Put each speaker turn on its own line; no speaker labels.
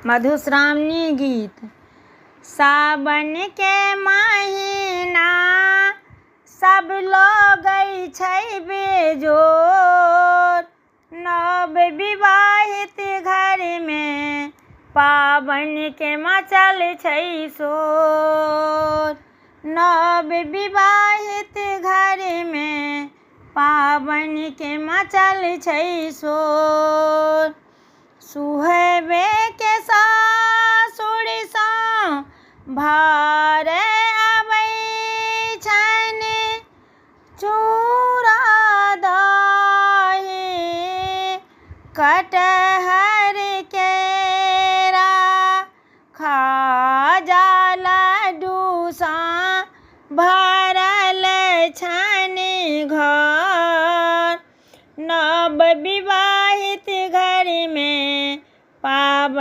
मधुश्रावणी गीत। सावन के महीना सब लोग छै बेजोर, नव विवाहित घर में पावन के मचल छै शोर। नव विवाहित घर में पावन के मचल छै शोर। सुहबे